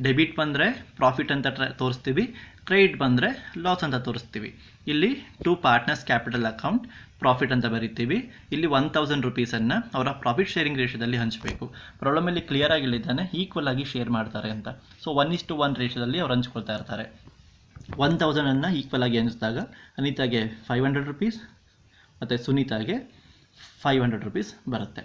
ಡೆಬಿಟ್ ಬಂದರೆ ಪ್ರಾಫಿಟ್ ಅಂತ ತೋರಿಸ್ತೀವಿ, ಕ್ರೆಡಿಟ್ ಬಂದರೆ ಲಾಸ್ ಅಂತ ತೋರಿಸ್ತೀವಿ. ಇಲ್ಲಿ to partners capital account profit ಅಂತ ಬರಿತೀವಿ. ಇಲ್ಲಿ 1,000 ರುಪೀಸನ್ನು ಅವರ ಪ್ರಾಫಿಟ್ ಶೇರಿಂಗ್ ರೇಷಿಯೋದಲ್ಲಿ ಹಂಚಬೇಕು. ಪ್ರಾಬ್ಲಮಲ್ಲಿ ಕ್ಲಿಯರ್ ಆಗಿ ಹೇಳಿದ್ದಾನೆ, ಈಕ್ವಲ್ ಆಗಿ ಶೇರ್ ಮಾಡ್ತಾರೆ ಅಂತ. ಸೊ 1:1 ರೇಷಿಯೋದಲ್ಲಿ ಅವ್ರು ಹಂಚ್ಕೊಳ್ತಾ ಇರ್ತಾರೆ. 1,000ಅನ್ನು ಈಕ್ವಲ್ ಆಗಿ ಹಂಚಿದಾಗ ಅನಿತಾಗೆ 500 ರುಪೀಸ್ ಮತ್ತು ಸುನೀತಾಗೆ 500 ರುಪೀಸ್ ಬರುತ್ತೆ.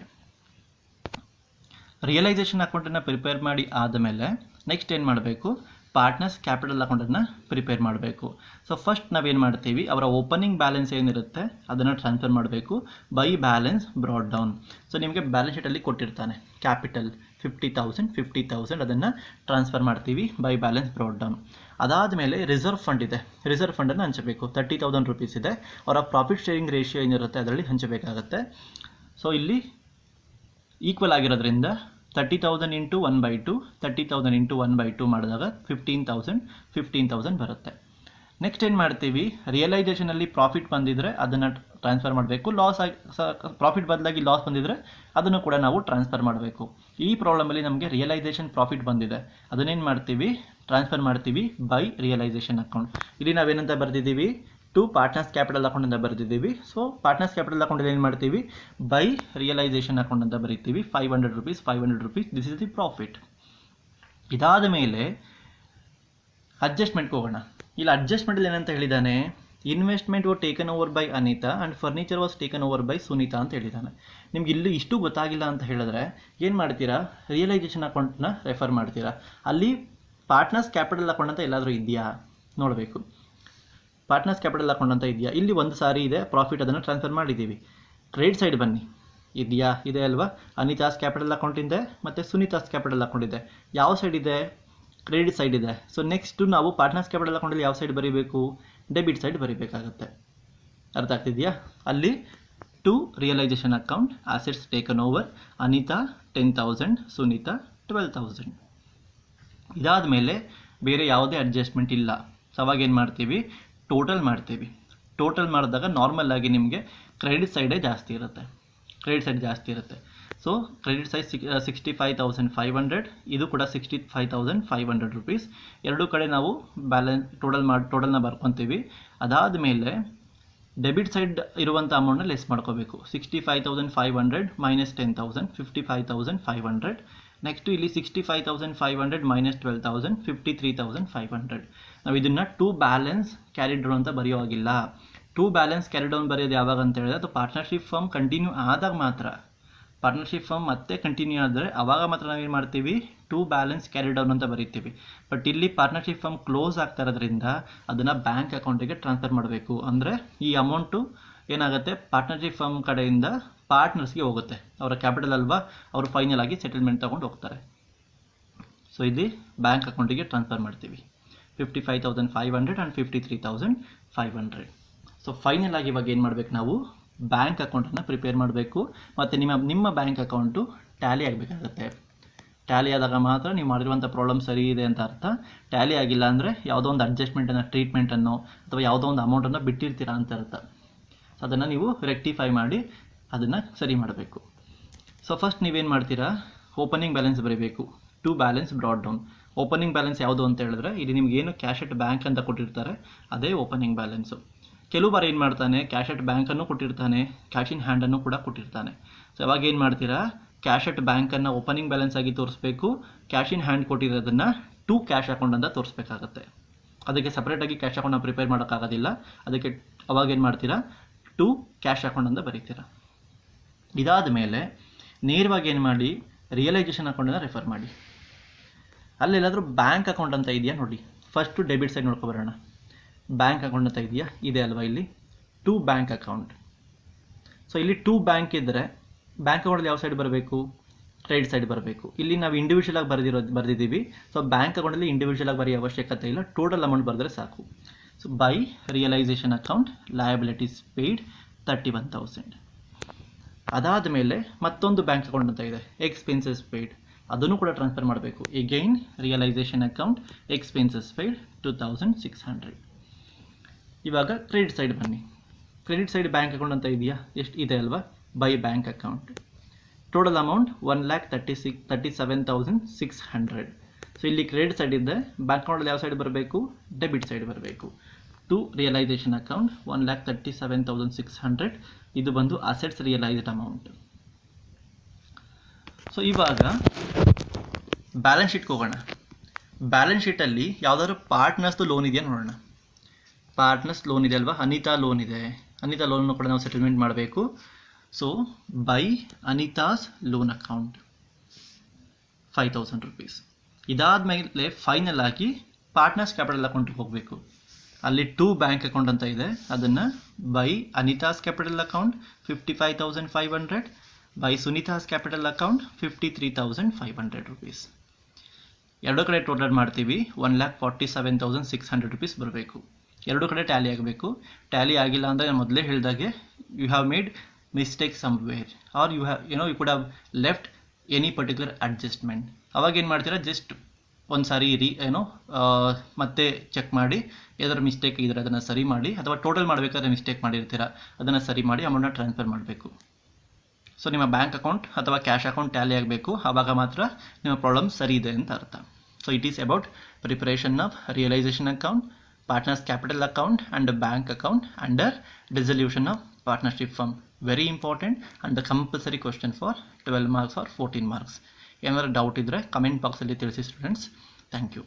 ರಿಯಲೈಸೇಷನ್ ಅಕೌಂಟನ್ನು ಪ್ರಿಪೇರ್ ಮಾಡಿ ಆದಮೇಲೆ ನೆಕ್ಸ್ಟ್ ಏನು ಮಾಡಬೇಕು, ಪಾರ್ಟ್ನರ್ಸ್ ಕ್ಯಾಪಿಟಲ್ ಅಕೌಂಟನ್ನು ಪ್ರಿಪೇರ್ ಮಾಡಬೇಕು. ಸೊ ಫಸ್ಟ್ ನಾವೇನು ಮಾಡ್ತೀವಿ, ಅವರ ಓಪನಿಂಗ್ ಬ್ಯಾಲೆನ್ಸ್ ಏನಿರುತ್ತೆ ಅದನ್ನು ಟ್ರಾನ್ಸ್ಫರ್ ಮಾಡಬೇಕು by balance brought down. So ನಿಮಗೆ ಬ್ಯಾಲೆನ್ಸ್ ಶೀಟಲ್ಲಿ ಕೊಟ್ಟಿರ್ತಾನೆ ಕ್ಯಾಪಿಟಲ್ 50,000 ಅದನ್ನು ಟ್ರಾನ್ಸ್ಫರ್ ಮಾಡ್ತೀವಿ ಬೈ ಬ್ಯಾಲೆನ್ಸ್ ಬ್ರಾಡ್ ಡೌನ್. ಅದಾದಮೇಲೆ ರಿಸರ್ವ್ ಫಂಡ್ ಇದೆ, ರಿಸರ್ವ್ ಫಂಡನ್ನು ಹಂಚಬೇಕು. 30,000 ರುಪೀಸ್ ಇದೆ, ಅವರ ಪ್ರಾಫಿಟ್ ಶೇರಿಂಗ್ ರೇಷಿಯೋ ಏನಿರುತ್ತೆ ಅದರಲ್ಲಿ ಹಂಚಬೇಕಾಗತ್ತೆ. ಸೊ ಇಲ್ಲಿ ಈಕ್ವಲ್ ಆಗಿರೋದ್ರಿಂದ 30,000 ಇಂಟು 1/2, 30,000 ಇಂಟು 1/2 ಮಾಡಿದಾಗ 15,000 ಬರುತ್ತೆ. ನೆಕ್ಸ್ಟ್ ಏನು ಮಾಡ್ತೀವಿ, ರಿಯಲೈಸೇಷನಲ್ಲಿ ಪ್ರಾಫಿಟ್ ಬಂದಿದ್ದರೆ ಅದನ್ನು ಟ್ರಾನ್ಸ್ಫರ್ ಮಾಡಬೇಕು. ಪ್ರಾಫಿಟ್ ಬದಲಾಗಿ ಲಾಸ್ ಬಂದಿದ್ದರೆ ಅದನ್ನು ಕೂಡ ನಾವು ಟ್ರಾನ್ಸ್ಫರ್ ಮಾಡಬೇಕು. ಈ ಪ್ರಾಬ್ಲಮಲ್ಲಿ ನಮಗೆ ರಿಯಲೈಸೇಷನ್ ಪ್ರಾಫಿಟ್ ಬಂದಿದೆ, ಅದನ್ನೇನು ಮಾಡ್ತೀವಿ, ಟ್ರಾನ್ಸ್ಫರ್ ಮಾಡ್ತೀವಿ ಬೈ ರಿಯಲೈಸೇಷನ್ ಅಕೌಂಟ್. ಇಲ್ಲಿ ನಾವೇನಂತ ಬರೆದಿದ್ದೀವಿ, ಟು ಪಾರ್ಟ್ನರ್ಸ್ ಕ್ಯಾಪಿಟಲ್ ಅಕೌಂಟ್ ಅಂತ ಬರೆದಿದ್ದೀವಿ. ಸೊ ಪಾರ್ಟ್ನರ್ಸ್ ಕ್ಯಾಪಿಟಲ್ ಅಕೌಂಟಲ್ಲಿ ಏನು ಮಾಡ್ತೀವಿ, ಬೈ ರಿಯಲೈಸೇಷನ್ ಅಕೌಂಟ್ ಅಂತ ಬರೀತೀವಿ. 500 rupees, this is the profit. ಇದಾದ ಮೇಲೆ ಅಡ್ಜಸ್ಟ್ಮೆಂಟ್ಗೆ ಹೋಗೋಣ. ಇಲ್ಲಿ ಅಡ್ಜಸ್ಟ್ಮೆಂಟಲ್ಲಿ ಏನಂತ ಹೇಳಿದ್ದಾನೆ, investment was taken over by Anita and furniture was taken over by Sunita ಅಂತ ಹೇಳಿದ್ದಾನೆ. ನಿಮ್ಗೆ ಇಲ್ಲಿ ಇಷ್ಟು ಗೊತ್ತಾಗಿಲ್ಲ ಅಂತ ಹೇಳಿದ್ರೆ ಏನು ಮಾಡ್ತೀರಾ, ರಿಯಲೈಸೇಷನ್ ಅಕೌಂಟ್ನ ರೆಫರ್ ಮಾಡ್ತೀರಾ. ಅಲ್ಲಿ ಪಾರ್ಟ್ನರ್ಸ್ ಕ್ಯಾಪಿಟಲ್ ಅಕೌಂಟ್ ಅಂತ ಎಲ್ಲಾದರೂ ಇದೆಯಾ ನೋಡಬೇಕು. ಪಾರ್ಟ್ನರ್ಸ್ ಕ್ಯಾಪಿಟಲ್ ಅಕೌಂಟ್ ಅಂತ ಇದೆಯಾ, ಇಲ್ಲಿ ಒಂದು ಸಾರಿ ಇದೆ ಪ್ರಾಫಿಟ್, ಅದನ್ನು ಟ್ರಾನ್ಸ್ಫರ್ ಮಾಡಿದ್ದೀವಿ. ಕ್ರೆಡಿಟ್ ಸೈಡ್ ಬನ್ನಿ, ಇದೆಯಾ, ಇದೆ ಅಲ್ವಾ. ಅನಿತಾಸ್ ಕ್ಯಾಪಿಟಲ್ ಅಕೌಂಟ್ ಇದೆ ಮತ್ತು ಸುನೀತಾಸ್ ಕ್ಯಾಪಿಟಲ್ ಅಕೌಂಟ್ ಇದೆ. ಯಾವ ಸೈಡ್ ಇದೆ, ಕ್ರೆಡಿಟ್ ಸೈಡ್ ಇದೆ. ಸೊ ನೆಕ್ಸ್ಟು ನಾವು ಪಾರ್ಟ್ನರ್ಸ್ ಕ್ಯಾಪಿಟಲ್ ಅಕೌಂಟಲ್ಲಿ ಯಾವ ಸೈಡ್ ಬರೀಬೇಕು, ಡೆಬಿಟ್ ಸೈಡ್ ಬರೀಬೇಕಾಗುತ್ತೆ. ಅರ್ಥ ಆಗ್ತಿದೆಯಾ. ಅಲ್ಲಿ to realisation account assets taken over, Anita 10,000, Sunita 12,000. ಇದಾದ ಮೇಲೆ ಬೇರೆ ಯಾವುದೇ ಅಡ್ಜಸ್ಟ್ಮೆಂಟ್ ಇಲ್ಲ. ಸೊ ಅವಾಗ ಏನು ಮಾಡ್ತೀವಿ, ಟೋಟಲ್ ಮಾಡ್ತೀವಿ. ಟೋಟಲ್ ಮಾಡಿದಾಗ ನಾರ್ಮಲ್ ಆಗಿ ನಿಮಗೆ ಕ್ರೆಡಿಟ್ ಸೈಡೇ ಜಾಸ್ತಿ ಇರುತ್ತೆ. ಸೊ ಕ್ರೆಡಿಟ್ ಸೈಡ್ 65,500, ಇದು ಕೂಡ 65,500 ರುಪೀಸ್. ಎರಡೂ ಕಡೆ ನಾವು ಬ್ಯಾಲೆನ್ಸ್ ಟೋಟಲ್ನ ಬರ್ಕೊತೀವಿ. ಅದಾದ ಮೇಲೆ ಡೆಬಿಟ್ ಸೈಡ್ ಇರುವಂಥ ಅಮೌಂಟ್ನ ಲೆಸ್ ಮಾಡ್ಕೋಬೇಕು. 65,500 ಮೈನಸ್ 10,000, 55,500. ನೆಕ್ಸ್ಟು ಇಲ್ಲಿ 65,500 ಮೈನಸ್ 12,000, 53,500. ನಾವು ಇದನ್ನು ಟು ಬ್ಯಾಲೆನ್ಸ್ ಕ್ಯಾರಿ ಡೌನ್ ಅಂತ ಬರೆಯೋವಾಗಿಲ್ಲ. ಟು ಬ್ಯಾಲೆನ್ಸ್ ಕ್ಯಾರಿ ಡೌನ್ ಬರೆಯೋದು ಯಾವಾಗ ಅಂತ ಹೇಳಿದ್ರೆ, ಅದು ಪಾರ್ಟ್ನರ್ಶಿಪ್ ಫರ್ಮ್ ಕಂಟಿನ್ಯೂ ಆದಾಗ ಮಾತ್ರ. ಪಾರ್ಟ್ನರ್ಶಿಪ್ ಫರ್ಮ್ ಮತ್ತೆ ಕಂಟಿನ್ಯೂ ಆದರೆ ಆವಾಗ ಮಾತ್ರ ನಾವೇನು ಮಾಡ್ತೀವಿ, ಟು ಬ್ಯಾಲೆನ್ಸ್ ಕ್ಯಾರಿ ಡೌನ್ ಅಂತ ಬರೀತೀವಿ. ಬಟ್ ಇಲ್ಲಿ ಪಾರ್ಟ್ನರ್ಶಿಪ್ ಫರ್ಮ್ ಕ್ಲೋಸ್ ಆಗ್ತಾ ಇರೋದ್ರಿಂದ ಅದನ್ನು ಬ್ಯಾಂಕ್ ಅಕೌಂಟಿಗೆ ಟ್ರಾನ್ಸ್ಫರ್ ಮಾಡಬೇಕು. ಅಂದರೆ ಈ ಅಮೌಂಟು ಏನಾಗುತ್ತೆ, ಪಾರ್ಟ್ನರ್ಶಿಪ್ ಫರ್ಮ್ ಕಡೆಯಿಂದ ಪಾರ್ಟ್ನರ್ಸ್ಗೆ ಹೋಗುತ್ತೆ. ಅವರ ಕ್ಯಾಪಿಟಲ್ ಅಲ್ವಾ, ಅವರು ಫೈನಲ್ ಆಗಿ ಸೆಟಲ್ಮೆಂಟ್ ತೊಗೊಂಡು ಹೋಗ್ತಾರೆ. ಸೊ ಇಲ್ಲಿ ಬ್ಯಾಂಕ್ ಅಕೌಂಟಿಗೆ ಟ್ರಾನ್ಸ್ಫರ್ ಮಾಡ್ತೀವಿ 55,500 ಆ್ಯಂಡ್ 53,500. ಸೊ ಫೈನಲ್ ಆಗಿ ಇವಾಗ ಏನು ಮಾಡಬೇಕು, ನಾವು ಬ್ಯಾಂಕ್ ಅಕೌಂಟನ್ನು ಪ್ರಿಪೇರ್ ಮಾಡಬೇಕು ಮತ್ತು ನಿಮ್ಮ ಬ್ಯಾಂಕ್ ಅಕೌಂಟು ಟ್ಯಾಲಿ ಆಗಬೇಕಾಗತ್ತೆ. ಟ್ಯಾಲಿ ಆದಾಗ ಮಾತ್ರ ನೀವು ಮಾಡಿರುವಂಥ ಪ್ರಾಬ್ಲಮ್ ಸರಿ ಇದೆ ಅಂತ ಅರ್ಥ. ಟ್ಯಾಲಿ ಆಗಿಲ್ಲ ಅಂದರೆ ಯಾವುದೋ ಒಂದು ಅಡ್ಜಸ್ಟ್ಮೆಂಟನ್ನು, ಟ್ರೀಟ್ಮೆಂಟನ್ನು ಅಥವಾ ಯಾವುದೋ ಒಂದು ಅಮೌಂಟನ್ನು ಬಿಟ್ಟಿರ್ತೀರಾ ಅಂತ ಅರ್ಥ. ಅದನ್ನು ನೀವು ರೆಕ್ಟಿಫೈ ಮಾಡಿ ಅದನ್ನು ಸರಿ ಮಾಡಬೇಕು. ಸೊ ಫಸ್ಟ್ ನೀವೇನು ಮಾಡ್ತೀರಾ, ಓಪನಿಂಗ್ ಬ್ಯಾಲೆನ್ಸ್ ಬರೀಬೇಕು. To balance brought down. Opening balance ಯಾವುದು ಅಂತ ಹೇಳಿದ್ರೆ ಇಲ್ಲಿ ನಿಮ್ಗೆ ಏನು ಕ್ಯಾಶ್ ಅಟ್ ಬ್ಯಾಂಕ್ ಅಂತ ಕೊಟ್ಟಿರ್ತಾರೆ ಅದೇ ಓಪನಿಂಗ್ ಬ್ಯಾಲೆನ್ಸು. ಕೆಲವು ಬಾರಿ ಏನು ಮಾಡ್ತಾನೆ, ಕ್ಯಾಶ್ ಅಟ್ ಬ್ಯಾಂಕನ್ನು ಕೊಟ್ಟಿರ್ತಾನೆ, ಕ್ಯಾಶ್ ಇನ್ ಹ್ಯಾಂಡನ್ನು ಕೂಡ ಕೊಟ್ಟಿರ್ತಾನೆ. ಸೊ ಅವಾಗ ಏನು ಮಾಡ್ತೀರಾ, ಕ್ಯಾಶ್ ಅಟ್ ಬ್ಯಾಂಕನ್ನು ಓಪನಿಂಗ್ ಬ್ಯಾಲೆನ್ಸ್ ಆಗಿ ತೋರಿಸ್ಬೇಕು, ಕ್ಯಾಶ್ ಇನ್ ಹ್ಯಾಂಡ್ ಕೊಟ್ಟಿರೋದನ್ನು ಟು ಕ್ಯಾಶ್ ಅಕೌಂಟ್ ಅಂತ ತೋರಿಸ್ಬೇಕಾಗತ್ತೆ. ಅದಕ್ಕೆ ಸಪ್ರೇಟಾಗಿ ಕ್ಯಾಶ್ ಅಕೌಂಟ್ನ ಪ್ರಿಪೇರ್ ಮಾಡೋಕ್ಕಾಗೋದಿಲ್ಲ. ಅದಕ್ಕೆ ಅವಾಗ ಏನು ಮಾಡ್ತೀರಾ, ಟು ಕ್ಯಾಶ್ ಅಕೌಂಟ್ ಅಂತ ಬರೀತೀರಾ. ಇದಾದ ಮೇಲೆ ನೇರವಾಗಿ ಏನು ಮಾಡಿ, ರಿಯಲೈಸೇಷನ್ ಅಕೌಂಟನ್ನು ರೆಫರ್ ಮಾಡಿ. ಅಲ್ಲೆಲ್ಲಾದರೂ ಬ್ಯಾಂಕ್ ಅಕೌಂಟ್ ಅಂತ ಇದೆಯಾ ನೋಡಿ. ಫಸ್ಟು ಡೆಬಿಟ್ ಸೈಡ್ ನೋಡ್ಕೊಬರೋಣ. ಬ್ಯಾಂಕ್ ಅಕೌಂಟ್ ಅಂತ ಇದೆಯಾ, ಇದೆ ಅಲ್ವಾ, ಇಲ್ಲಿ ಟು ಬ್ಯಾಂಕ್ ಅಕೌಂಟ್. ಸೊ ಇಲ್ಲಿ ಟು ಬ್ಯಾಂಕ್ ಇದ್ದರೆ ಬ್ಯಾಂಕ್ ಅಕೌಂಟಲ್ಲಿ ಯಾವ ಸೈಡ್ ಬರಬೇಕು, ಕ್ರೆಡಿಟ್ ಸೈಡ್ ಬರಬೇಕು. ಇಲ್ಲಿ ನಾವು ಇಂಡಿವಿಜುವಲ್ ಆಗಿ ಬರೆದಿದ್ದೀವಿ. ಸೊ ಬ್ಯಾಂಕ್ ಅಕೌಂಟಲ್ಲಿ ಇಂಡಿವಿಜುವಲ್ ಆಗಿ ಬರೆಯೋ ಅವಶ್ಯಕತೆ ಇಲ್ಲ, ಟೋಟಲ್ ಅಮೌಂಟ್ ಬರೆದ್ರೆ ಸಾಕು. So by realisation account liabilities paid 31,000. ಅದಾದ ಮೇಲೆ ಮತ್ತೊಂದು ಬ್ಯಾಂಕ್ ಅಕೌಂಟ್ ಅಂತ ಇದೆ, ಎಕ್ಸ್ಪೆನ್ಸಸ್ ಪೇಯ್ಡ್, ಅದನ್ನು ಕೂಡ ಟ್ರಾನ್ಸ್ಫರ್ ಮಾಡಬೇಕು. Again realisation account expenses paid 2,600. ಇವಾಗ ಕ್ರೆಡಿಟ್ ಸೈಡ್ ಬನ್ನಿ. ಕ್ರೆಡಿಟ್ ಸೈಡ್ ಬ್ಯಾಂಕ್ ಅಕೌಂಟ್ ಅಂತ ಇದೆಯಾ, ಎಷ್ಟು ಇದೆ ಅಲ್ವಾ, by bank account. Total amount 1,37,600. So ಇಲ್ಲಿ ಕ್ರೆಡಿಟ್ ಸೈಡ್ ಇದೆ, ಬ್ಯಾಂಕ್ ಅಕೌಂಟಲ್ಲಿ ಯಾವ ಸೈಡ್ ಬರಬೇಕು, ಡೆಬಿಟ್ ಸೈಡ್ ಬರಬೇಕು. To realisation account 1,37,600. ಇದು ಬಂದು ಅಸೆಟ್ಸ್ ರಿಯಲೈಸ್ಡ್ ಅಮೌಂಟ್. ಸೊ ಇವಾಗ ಬ್ಯಾಲೆನ್ಸ್ ಶೀಟ್ಗೆ ಹೋಗೋಣ. ಬ್ಯಾಲೆನ್ಸ್ ಶೀಟಲ್ಲಿ ಯಾವುದಾದ್ರು ಪಾರ್ಟ್ನರ್ಸ್ದು ಲೋನ್ ಇದೆಯಾ ನೋಡೋಣ. ಪಾರ್ಟ್ನರ್ಸ್ ಲೋನ್ ಇದೆ ಅಲ್ವಾ, ಅನಿತಾ ಲೋನ್ ಇದೆ. ಅನಿತಾ ಲೋನ್ ಕೂಡ ನಾವು ಸೆಟಲ್ಮೆಂಟ್ ಮಾಡಬೇಕು. So by Anita's loan account 5,000 rupees. ಇದಾದಮೇಲೆ ಫೈನಲ್ ಆಗಿ ಪಾರ್ಟ್ನರ್ಸ್ ಕ್ಯಾಪಿಟಲ್ ಅಕೌಂಟ್ಗೆ ಹೋಗಬೇಕು. ಅಲ್ಲಿ ಟು ಬ್ಯಾಂಕ್ ಅಕೌಂಟ್ ಅಂತ ಇದೆ, ಅದನ್ನು by Anita's capital account 55,500, by Sunita's capital account 53,500 rupees. ಎರಡು ಕಡೆ ಟೋಟಲ್ ಮಾಡ್ತೀವಿ, 1,47,600 rupees ಬರಬೇಕು. ಎರಡು ಕಡೆ ಟ್ಯಾಲಿ ಆಗಬೇಕು. ಟ್ಯಾಲಿ ಆಗಿಲ್ಲ ಅಂದರೆ ನಾನು ಮೊದಲೇ ಹೇಳಿದಾಗೆ you have made mistake somewhere or you could have left any particular adjustment. ಅವಾಗ ಏನು ಮಾಡ್ತೀರಾ, ಜಸ್ಟ್ ಒಂದು ಸಾರಿ ಮತ್ತೆ ಚೆಕ್ ಮಾಡಿ ಏನಾದರೂ ಮಿಸ್ಟೇಕ್ ಇದ್ದರೆ ಅದನ್ನು ಸರಿ ಮಾಡಿ, ಅಥವಾ ಟೋಟಲ್ ಮಾಡಬೇಕಾದ್ರೆ ಮಿಸ್ಟೇಕ್ ಮಾಡಿರ್ತೀರಾ ಅದನ್ನು ಸರಿ ಮಾಡಿ ಅಮೌಂಟ್ನ ಟ್ರಾನ್ಸ್ಫರ್ ಮಾಡಬೇಕು. ಸೊ ನಿಮ್ಮ ಬ್ಯಾಂಕ್ ಅಕೌಂಟ್ ಅಥವಾ ಕ್ಯಾಶ್ ಅಕೌಂಟ್ ಟ್ಯಾಲಿ ಆಗಬೇಕು, ಆವಾಗ ಮಾತ್ರ ನಿಮ್ಮ ಪ್ರಾಬ್ಲಮ್ ಸರಿ ಇದೆ ಅಂತ ಅರ್ಥ. So it is about preparation of realisation account, partners capital account and a bank account under dissolution of partnership firm. Very important and the compulsory question for 12 marks or 14 marks. ಏನಾದರೂ ಡೌಟ್ ಇದ್ದರೆ ಕಮೆಂಟ್ ಬಾಕ್ಸಲ್ಲಿ ತಿಳಿಸಿ ಸ್ಟೂಡೆಂಟ್ಸ್. Thank you.